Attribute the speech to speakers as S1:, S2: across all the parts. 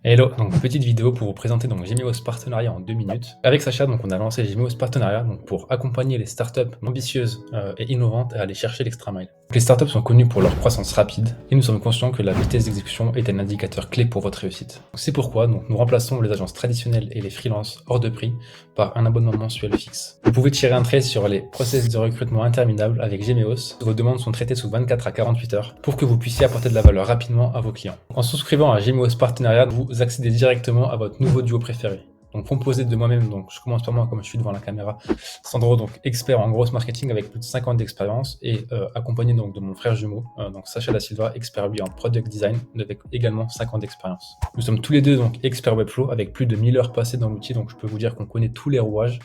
S1: Hello, donc petite vidéo pour vous présenter donc Gemios Partenariat en 2 minutes. Avec Sacha, donc on a lancé Gemios Partenariat donc pour accompagner les startups ambitieuses et innovantes à aller chercher l'extra mile. Les startups sont connues pour leur croissance rapide et nous sommes conscients que la vitesse d'exécution est un indicateur clé pour votre réussite. C'est pourquoi donc, nous remplaçons les agences traditionnelles et les freelances hors de prix par un abonnement mensuel fixe. Vous pouvez tirer un trait sur les process de recrutement interminables avec Gemios. Vos demandes sont traitées sous 24 à 48 heures pour que vous puissiez apporter de la valeur rapidement à vos clients. En souscrivant à Gemios Partenariat, vous accédez directement à votre nouveau duo préféré. Donc composé de moi-même, donc je commence par moi comme je suis devant la caméra, Sandro, donc expert en grosse marketing avec plus de 5 ans d'expérience et accompagné donc de mon frère jumeau, donc Sacha Da Silva, expert lui en product design avec également 5 ans d'expérience. Nous sommes tous les deux donc experts Webflow avec plus de 1000 heures passées dans l'outil, donc je peux vous dire qu'on connaît tous les rouages.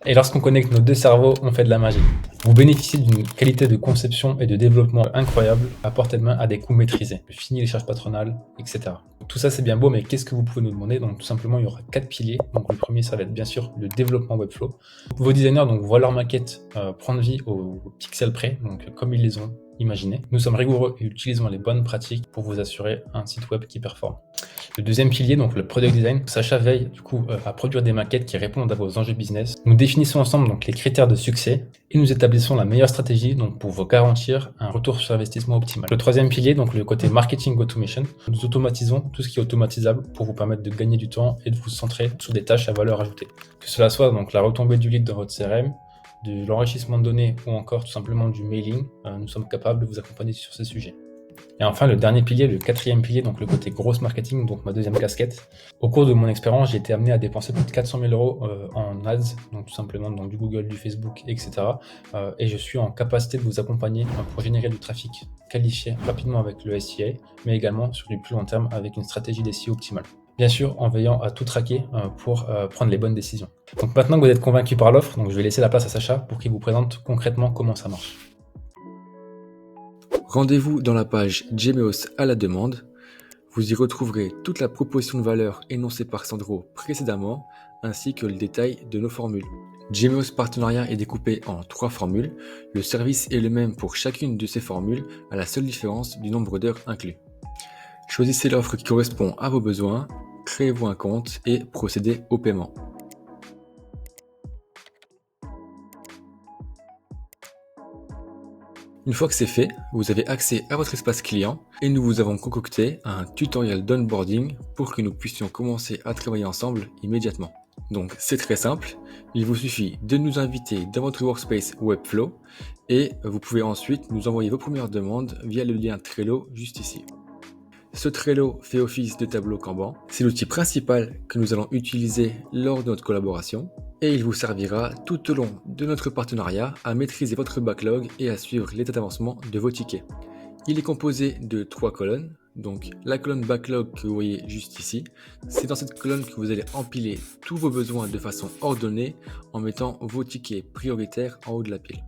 S1: Et lorsqu'on connecte nos deux cerveaux, on fait de la magie. Vous bénéficiez d'une qualité de conception et de développement incroyable à portée de main à des coûts maîtrisés. Fini les charges patronales, etc. Tout ça c'est bien beau, mais qu'est-ce que vous pouvez nous demander? Donc tout simplement, il y aura 4 piliers. Donc le premier, ça va être bien sûr le développement Webflow. Vos designers donc voient leur maquette prendre vie au pixel près, donc comme ils les ont imaginé. Nous sommes rigoureux et utilisons les bonnes pratiques pour vous assurer un site web qui performe. Le deuxième pilier, donc le product design, Sacha veille du coup à produire des maquettes qui répondent à vos enjeux business. Nous définissons ensemble donc les critères de succès et nous établissons la meilleure stratégie donc pour vous garantir un retour sur investissement optimal. Le troisième pilier, donc le côté marketing automation, nous automatisons tout ce qui est automatisable pour vous permettre de gagner du temps et de vous centrer sur des tâches à valeur ajoutée. Que cela soit donc la retombée du lead dans votre CRM, de l'enrichissement de données ou encore tout simplement du mailing, nous sommes capables de vous accompagner sur ces sujets. Et enfin, le dernier pilier, le quatrième pilier, donc le côté grosse marketing, donc ma deuxième casquette. Au cours de mon expérience, j'ai été amené à dépenser plus de 400 000 euros en ads, donc tout simplement donc du Google, du Facebook, etc. Et je suis en capacité de vous accompagner pour générer du trafic qualifié rapidement avec le SEA, mais également sur du plus long terme avec une stratégie d'SEO optimale. Bien sûr, en veillant à tout traquer pour prendre les bonnes décisions. Donc maintenant que vous êtes convaincu par l'offre, donc je vais laisser la place à Sacha pour qu'il vous présente concrètement comment ça marche.
S2: Rendez-vous dans la page Gemios à la demande. Vous y retrouverez toute la proposition de valeur énoncée par Sandro précédemment, ainsi que le détail de nos formules. Gemios Partenariat est découpé en 3 formules. Le service est le même pour chacune de ces formules, à la seule différence du nombre d'heures inclus. Choisissez l'offre qui correspond à vos besoins, créez-vous un compte et procédez au paiement. Une fois que c'est fait, vous avez accès à votre espace client et nous vous avons concocté un tutoriel d'onboarding pour que nous puissions commencer à travailler ensemble immédiatement. Donc c'est très simple, il vous suffit de nous inviter dans votre workspace Webflow et vous pouvez ensuite nous envoyer vos premières demandes via le lien Trello juste ici. Ce Trello fait office de tableau Kanban. C'est l'outil principal que nous allons utiliser lors de notre collaboration et il vous servira tout au long de notre partenariat à maîtriser votre backlog et à suivre l'état d'avancement de vos tickets. Il est composé de 3 colonnes. Donc la colonne backlog que vous voyez juste ici, c'est dans cette colonne que vous allez empiler tous vos besoins de façon ordonnée en mettant vos tickets prioritaires en haut de la pile.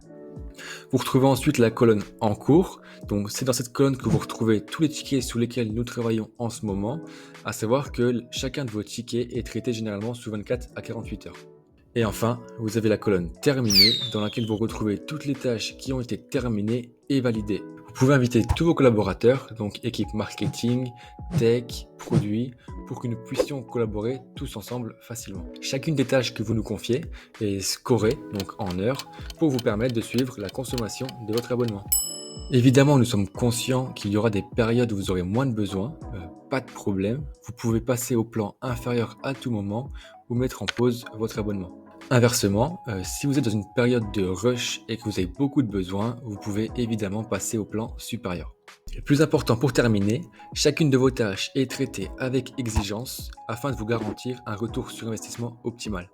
S2: Vous retrouvez ensuite la colonne en cours, donc c'est dans cette colonne que vous retrouvez tous les tickets sur lesquels nous travaillons en ce moment, à savoir que chacun de vos tickets est traité généralement sous 24 à 48 heures. Et enfin, vous avez la colonne terminée dans laquelle vous retrouvez toutes les tâches qui ont été terminées et validées. Vous pouvez inviter tous vos collaborateurs, donc équipe marketing, tech, produits, pour que nous puissions collaborer tous ensemble facilement. Chacune des tâches que vous nous confiez est scorée, donc en heures, pour vous permettre de suivre la consommation de votre abonnement. Évidemment, nous sommes conscients qu'il y aura des périodes où vous aurez moins de besoins, pas de problème. Vous pouvez passer au plan inférieur à tout moment ou mettre en pause votre abonnement. Inversement, si vous êtes dans une période de rush et que vous avez beaucoup de besoins, vous pouvez évidemment passer au plan supérieur. Le plus important pour terminer, chacune de vos tâches est traitée avec exigence afin de vous garantir un retour sur investissement optimal.